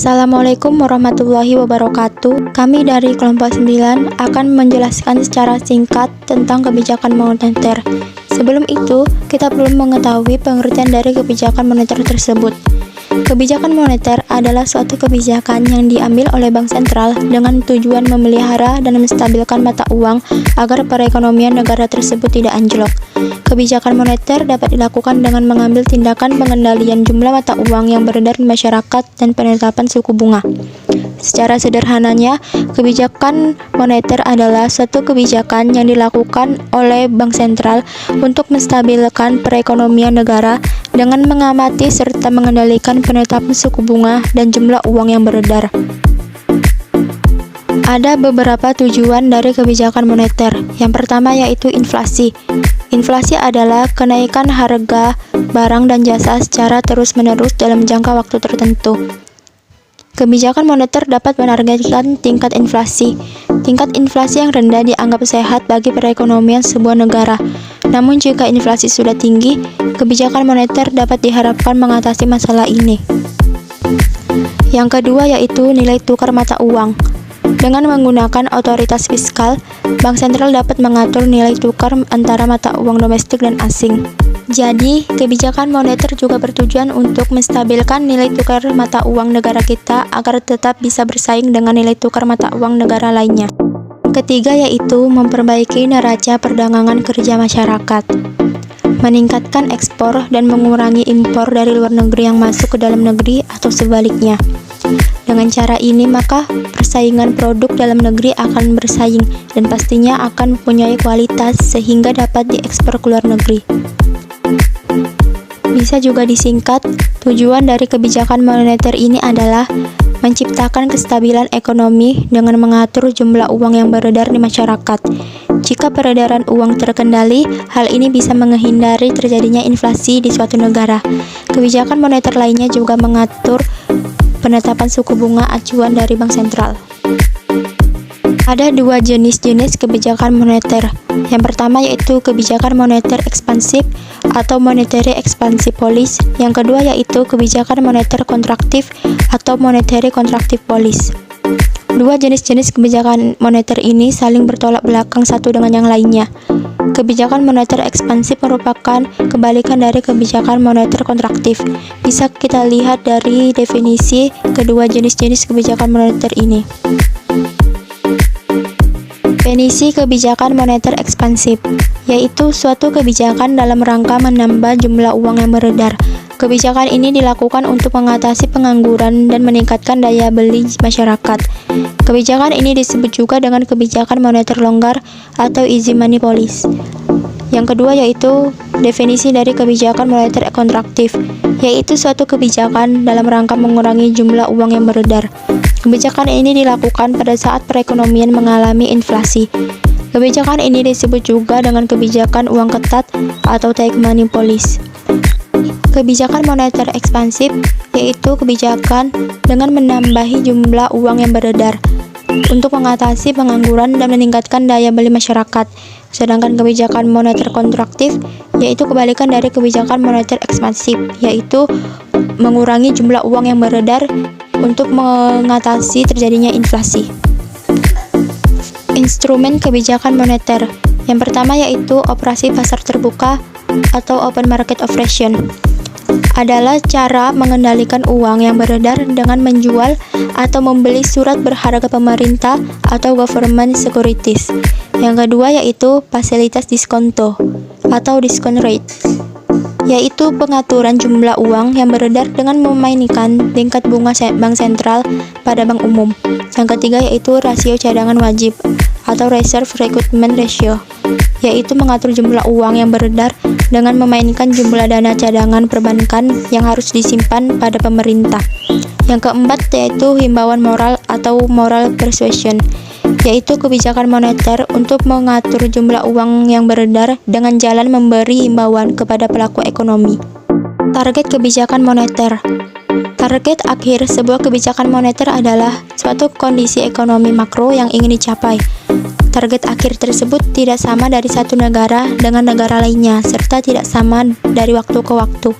Assalamualaikum warahmatullahi wabarakatuh. Kami dari kelompok 9 akan menjelaskan secara singkat tentang kebijakan moneter. Sebelum itu, kita perlu mengetahui pengertian dari kebijakan moneter tersebut. Kebijakan moneter adalah suatu kebijakan yang diambil oleh bank sentral dengan tujuan memelihara dan menstabilkan mata uang agar perekonomian negara tersebut tidak anjlok. Kebijakan moneter dapat dilakukan dengan mengambil tindakan pengendalian jumlah mata uang yang beredar di masyarakat dan penetapan suku bunga. Secara sederhananya, kebijakan moneter adalah suatu kebijakan yang dilakukan oleh bank sentral untuk menstabilkan perekonomian negara dengan mengamati serta mengendalikan penetapan suku bunga dan jumlah uang yang beredar. Ada beberapa tujuan dari kebijakan moneter. Yang pertama yaitu inflasi. Inflasi adalah kenaikan harga barang dan jasa secara terus-menerus dalam jangka waktu tertentu. Kebijakan moneter dapat menargetkan tingkat inflasi. Tingkat inflasi yang rendah dianggap sehat bagi perekonomian sebuah negara. Namun jika inflasi sudah tinggi, kebijakan moneter dapat diharapkan mengatasi masalah ini. Yang kedua yaitu nilai tukar mata uang. Dengan menggunakan otoritas fiskal, bank sentral dapat mengatur nilai tukar antara mata uang domestik dan asing. Jadi, kebijakan moneter juga bertujuan untuk menstabilkan nilai tukar mata uang negara kita agar tetap bisa bersaing dengan nilai tukar mata uang negara lainnya. Ketiga yaitu memperbaiki neraca perdagangan kerja masyarakat. Meningkatkan ekspor dan mengurangi impor dari luar negeri yang masuk ke dalam negeri atau sebaliknya. Dengan cara ini maka persaingan produk dalam negeri akan bersaing dan pastinya akan mempunyai kualitas sehingga dapat diekspor ke luar negeri. Bisa juga disingkat, tujuan dari kebijakan moneter ini adalah menciptakan kestabilan ekonomi dengan mengatur jumlah uang yang beredar di masyarakat. Jika peredaran uang terkendali, hal ini bisa menghindari terjadinya inflasi di suatu negara. Kebijakan moneter lainnya juga mengatur penetapan suku bunga acuan dari bank sentral. Ada dua jenis kebijakan moneter. Yang pertama yaitu kebijakan moneter ekspansif atau monetary expansive policy. Yang kedua yaitu kebijakan moneter kontraktif atau monetary contractive policy. Dua jenis kebijakan moneter ini saling bertolak belakang satu dengan yang lainnya. Kebijakan moneter ekspansif merupakan kebalikan dari kebijakan moneter kontraktif. Bisa kita lihat dari definisi kedua jenis kebijakan moneter ini. Definisi kebijakan moneter ekspansif, yaitu suatu kebijakan dalam rangka menambah jumlah uang yang beredar. Kebijakan ini dilakukan untuk mengatasi pengangguran dan meningkatkan daya beli masyarakat. Kebijakan ini disebut juga dengan kebijakan moneter longgar atau easy money policy. Yang kedua yaitu definisi dari kebijakan moneter kontraktif, yaitu suatu kebijakan dalam rangka mengurangi jumlah uang yang beredar. Kebijakan ini dilakukan pada saat perekonomian mengalami inflasi. Kebijakan ini disebut juga dengan kebijakan uang ketat atau tight money policy. Kebijakan moneter ekspansif yaitu kebijakan dengan menambahi jumlah uang yang beredar untuk mengatasi pengangguran dan meningkatkan daya beli masyarakat. Sedangkan kebijakan moneter kontraktif yaitu kebalikan dari kebijakan moneter ekspansif, yaitu mengurangi jumlah uang yang beredar untuk mengatasi terjadinya inflasi. Instrumen kebijakan moneter. Yang pertama yaitu operasi pasar terbuka atau open market operation. Adalah cara mengendalikan uang yang beredar dengan menjual atau membeli surat berharga pemerintah atau government securities. Yang kedua yaitu fasilitas diskonto atau discount rate, yaitu pengaturan jumlah uang yang beredar dengan memainkan tingkat bunga bank sentral pada bank umum. Yang ketiga yaitu rasio cadangan wajib atau reserve recruitment ratio, yaitu mengatur jumlah uang yang beredar dengan memainkan jumlah dana cadangan perbankan yang harus disimpan pada pemerintah. Yang keempat yaitu himbauan moral atau moral persuasion, yaitu kebijakan moneter untuk mengatur jumlah uang yang beredar dengan jalan memberi himbauan kepada pelaku ekonomi. Target kebijakan moneter. Target akhir sebuah kebijakan moneter adalah suatu kondisi ekonomi makro yang ingin dicapai. Target akhir tersebut tidak sama dari satu negara dengan negara lainnya, serta tidak sama dari waktu ke waktu.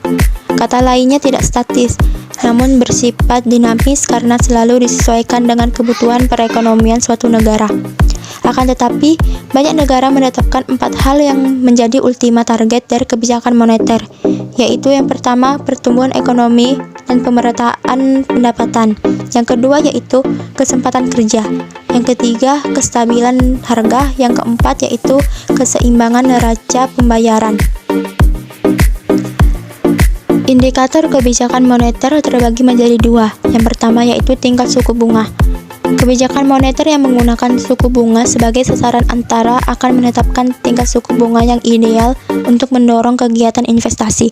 Kata lainnya tidak statis. namun bersifat dinamis karena selalu disesuaikan dengan kebutuhan perekonomian suatu negara. Akan tetapi, banyak negara menetapkan 4 hal yang menjadi ultima target dari kebijakan moneter, yaitu yang pertama, pertumbuhan ekonomi dan pemerataan pendapatan. Yang kedua yaitu kesempatan kerja. Yang ketiga, kestabilan harga. Yang keempat yaitu keseimbangan neraca pembayaran. Indikator kebijakan moneter terbagi menjadi 2. Yang pertama yaitu tingkat suku bunga. Kebijakan moneter yang menggunakan suku bunga sebagai sasaran antara akan menetapkan tingkat suku bunga yang ideal untuk mendorong kegiatan investasi.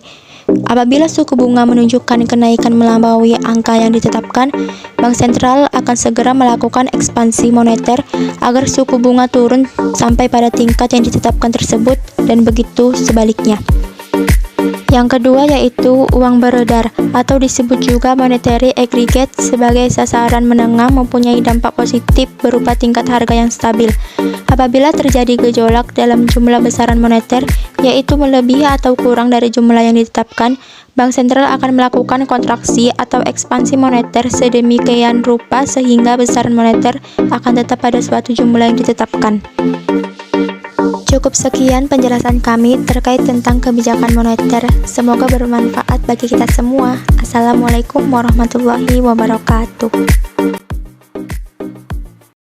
Apabila suku bunga menunjukkan kenaikan melampaui angka yang ditetapkan, Bank Sentral akan segera melakukan ekspansi moneter agar suku bunga turun sampai pada tingkat yang ditetapkan tersebut, dan begitu sebaliknya. Yang kedua yaitu uang beredar atau disebut juga monetary aggregate sebagai sasaran menengah mempunyai dampak positif berupa tingkat harga yang stabil. Apabila terjadi gejolak dalam jumlah besaran moneter, yaitu melebihi atau kurang dari jumlah yang ditetapkan, Bank Sentral akan melakukan kontraksi atau ekspansi moneter sedemikian rupa sehingga besaran moneter akan tetap pada suatu jumlah yang ditetapkan. Cukup sekian penjelasan kami terkait tentang kebijakan moneter. Semoga bermanfaat bagi kita semua. Assalamualaikum warahmatullahi wabarakatuh.